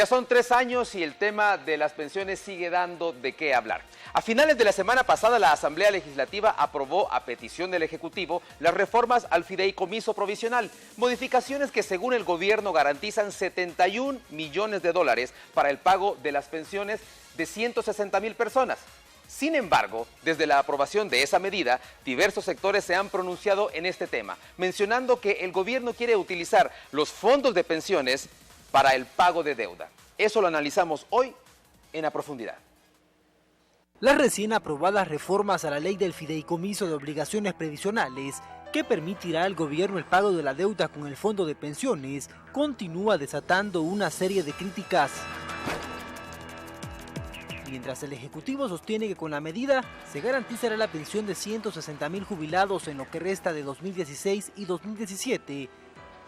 Ya son 3 años y el tema de las pensiones sigue dando de qué hablar. A finales de la semana pasada, la Asamblea Legislativa aprobó, a petición del Ejecutivo, las reformas al fideicomiso provisional, modificaciones que según el gobierno garantizan 71 millones de dólares para el pago de las pensiones de 160,000 personas. Sin embargo, desde la aprobación de esa medida, diversos sectores se han pronunciado en este tema, mencionando que el gobierno quiere utilizar los fondos de pensiones para el pago de deuda. Eso lo analizamos hoy en A Profundidad. Las recién aprobadas reformas a la ley del fideicomiso de obligaciones previsionales, que permitirá al gobierno el pago de la deuda con el fondo de pensiones, continúa desatando una serie de críticas. Mientras el Ejecutivo sostiene que con la medida se garantizará la pensión de 160,000 jubilados en lo que resta de 2016 y 2017,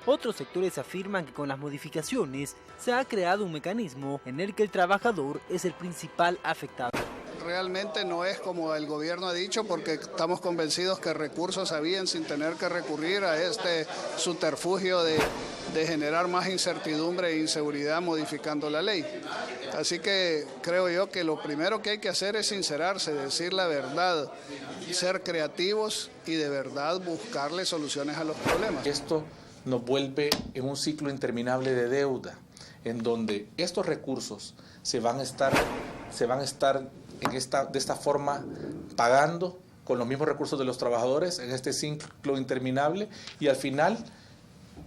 otros sectores afirman que con las modificaciones se ha creado un mecanismo en el que el trabajador es el principal afectado. Realmente no es como el gobierno ha dicho, porque estamos convencidos que recursos habían sin tener que recurrir a este subterfugio de generar más incertidumbre e inseguridad modificando la ley. Así que creo yo que lo primero que hay que hacer es sincerarse, decir la verdad, ser creativos y de verdad buscarle soluciones a los problemas. Esto nos vuelve en un ciclo interminable de deuda, en donde estos recursos se van a estar de esta forma pagando con los mismos recursos de los trabajadores en este ciclo interminable, y al final,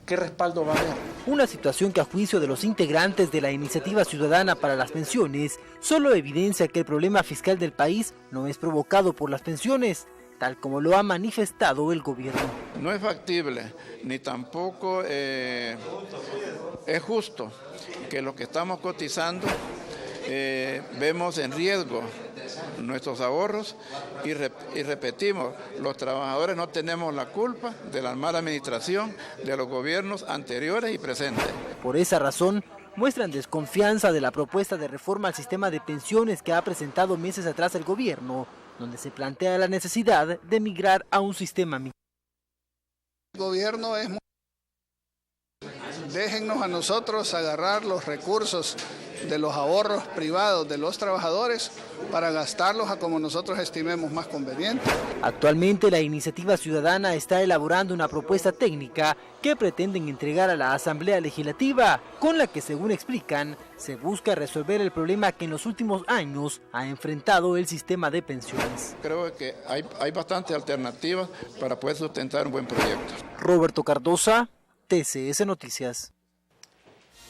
¿qué respaldo va a haber? Una situación que a juicio de los integrantes de la Iniciativa Ciudadana para las Pensiones solo evidencia que el problema fiscal del país no es provocado por las pensiones, tal como lo ha manifestado el gobierno. No es factible, ni tampoco es justo que lo que estamos cotizando vemos en riesgo nuestros ahorros y repetimos, los trabajadores no tenemos la culpa de la mala administración de los gobiernos anteriores y presentes. Por esa razón, muestran desconfianza de la propuesta de reforma al sistema de pensiones que ha presentado meses atrás el gobierno, donde se plantea la necesidad de migrar a un sistema mixto. El gobierno es muy... Déjennos a nosotros agarrar los recursos de los ahorros privados de los trabajadores para gastarlos a como nosotros estimemos más conveniente. Actualmente la Iniciativa Ciudadana está elaborando una propuesta técnica que pretenden entregar a la Asamblea Legislativa, con la que, según explican, se busca resolver el problema que en los últimos años ha enfrentado el sistema de pensiones. Creo que hay bastantes alternativas para poder sustentar un buen proyecto. Roberto Cardosa, TCS Noticias.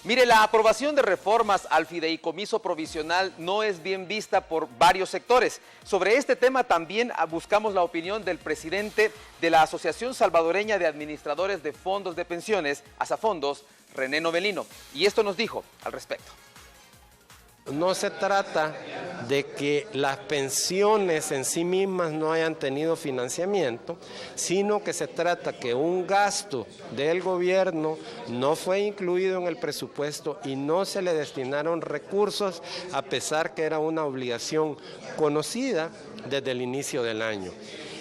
Mire, la aprobación de reformas al fideicomiso provisional no es bien vista por varios sectores. Sobre este tema también buscamos la opinión del presidente de la Asociación Salvadoreña de Administradores de Fondos de Pensiones, Asafondos, René Novelino, y esto nos dijo al respecto. No se trata de que las pensiones en sí mismas no hayan tenido financiamiento, sino que se trata que un gasto del gobierno no fue incluido en el presupuesto y no se le destinaron recursos, a pesar que era una obligación conocida desde el inicio del año.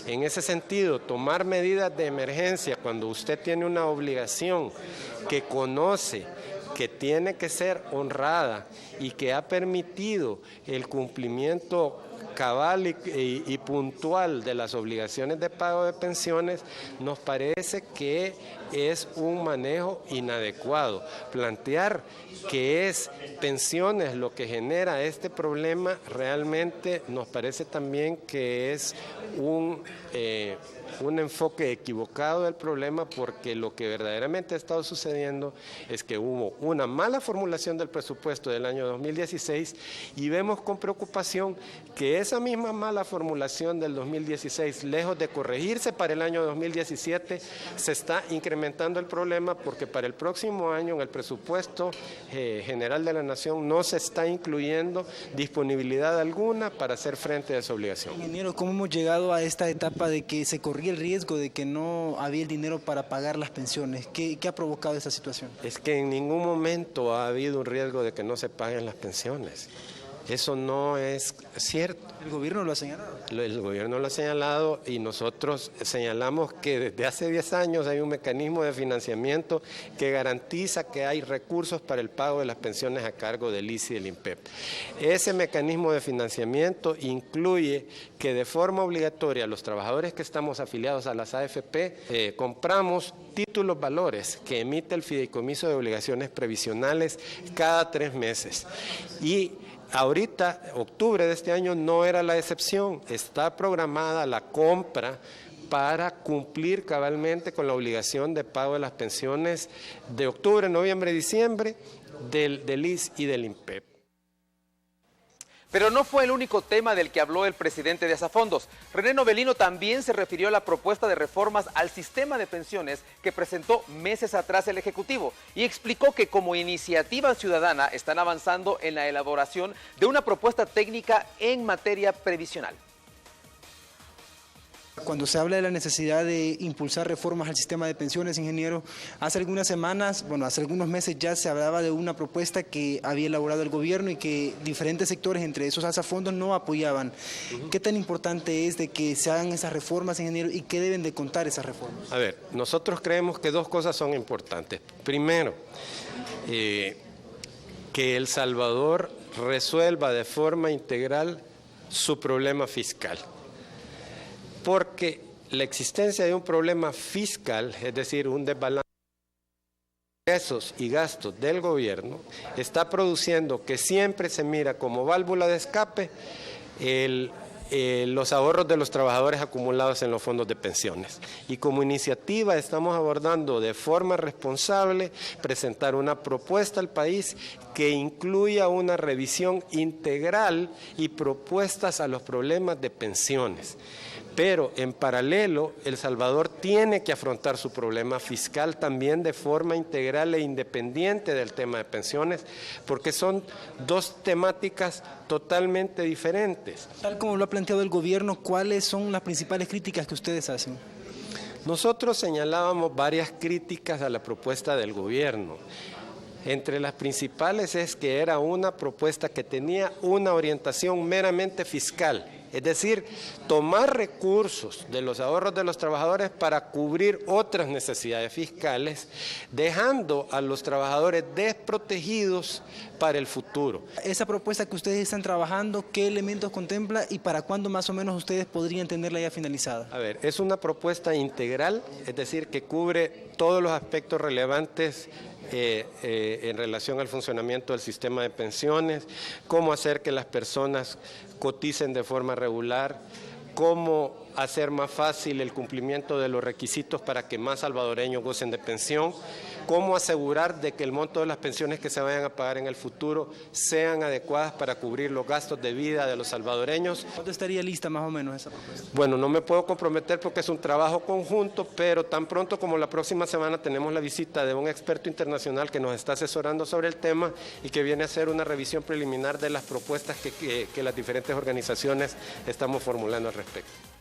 En ese sentido, tomar medidas de emergencia cuando usted tiene una obligación que conoce que tiene que ser honrada y que ha permitido el cumplimiento cabal y puntual de las obligaciones de pago de pensiones, nos parece que es un manejo inadecuado. Plantear que es pensiones lo que genera este problema realmente nos parece también que es un enfoque equivocado del problema, porque lo que verdaderamente ha estado sucediendo es que hubo una mala formulación del presupuesto del año 2016 y vemos con preocupación que esa misma mala formulación del 2016, lejos de corregirse para el año 2017, se está incrementando el problema, porque para el próximo año en el presupuesto general de la Nación no se está incluyendo disponibilidad alguna para hacer frente a esa obligación. Ingeniero, ¿cómo hemos llegado a esta etapa de que se corría el riesgo de que no había el dinero para pagar las pensiones? ¿Qué ha provocado esta situación? Es que en ningún momento ha habido un riesgo de que no se paguen las pensiones. Eso no es cierto. El gobierno lo ha señalado. El gobierno lo ha señalado y nosotros señalamos que desde hace 10 años hay un mecanismo de financiamiento que garantiza que hay recursos para el pago de las pensiones a cargo del ICS y del INPEP. Ese mecanismo de financiamiento incluye que de forma obligatoria los trabajadores que estamos afiliados a las AFP compramos títulos valores que emite el Fideicomiso de Obligaciones Previsionales cada 3 meses. Y ahorita, octubre de este año no era la excepción, está programada la compra para cumplir cabalmente con la obligación de pago de las pensiones de octubre, noviembre y diciembre del ICS y del INPEP. Pero no fue el único tema del que habló el presidente de Asafondos. René Novelino también se refirió a la propuesta de reformas al sistema de pensiones que presentó meses atrás el Ejecutivo y explicó que como iniciativa ciudadana están avanzando en la elaboración de una propuesta técnica en materia previsional. Cuando se habla de la necesidad de impulsar reformas al sistema de pensiones, ingeniero, hace algunas semanas, hace algunos meses ya se hablaba de una propuesta que había elaborado el gobierno y que diferentes sectores, entre esos Asafondos, no apoyaban. ¿Qué tan importante es de que se hagan esas reformas, ingeniero, y qué deben de contar esas reformas? A ver, nosotros creemos que 2 cosas son importantes. Primero, que El Salvador resuelva de forma integral su problema fiscal. Porque la existencia de un problema fiscal, es decir, un desbalance de ingresos y gastos del gobierno, está produciendo que siempre se mira como válvula de escape los ahorros de los trabajadores acumulados en los fondos de pensiones. Y como iniciativa estamos abordando de forma responsable presentar una propuesta al país que incluya una revisión integral y propuestas a los problemas de pensiones. Pero en paralelo, El Salvador tiene que afrontar su problema fiscal también de forma integral e independiente del tema de pensiones, porque son 2 temáticas totalmente diferentes. Tal como lo ha planteado el gobierno, ¿cuáles son las principales críticas que ustedes hacen? Nosotros señalábamos varias críticas a la propuesta del gobierno. Entre las principales es que era una propuesta que tenía una orientación meramente fiscal. Es decir, tomar recursos de los ahorros de los trabajadores para cubrir otras necesidades fiscales, dejando a los trabajadores desprotegidos para el futuro. Esa propuesta que ustedes están trabajando, ¿qué elementos contempla y para cuándo más o menos ustedes podrían tenerla ya finalizada? A ver, es una propuesta integral, es decir, que cubre todos los aspectos relevantes en relación al funcionamiento del sistema de pensiones, cómo hacer que las personas coticen de forma regular, cómo hacer más fácil el cumplimiento de los requisitos para que más salvadoreños gocen de pensión, cómo asegurar de que el monto de las pensiones que se vayan a pagar en el futuro sean adecuadas para cubrir los gastos de vida de los salvadoreños. ¿Cuándo estaría lista más o menos esa propuesta? Bueno, no me puedo comprometer porque es un trabajo conjunto, pero tan pronto como la próxima semana tenemos la visita de un experto internacional que nos está asesorando sobre el tema y que viene a hacer una revisión preliminar de las propuestas que las diferentes organizaciones estamos formulando al respecto.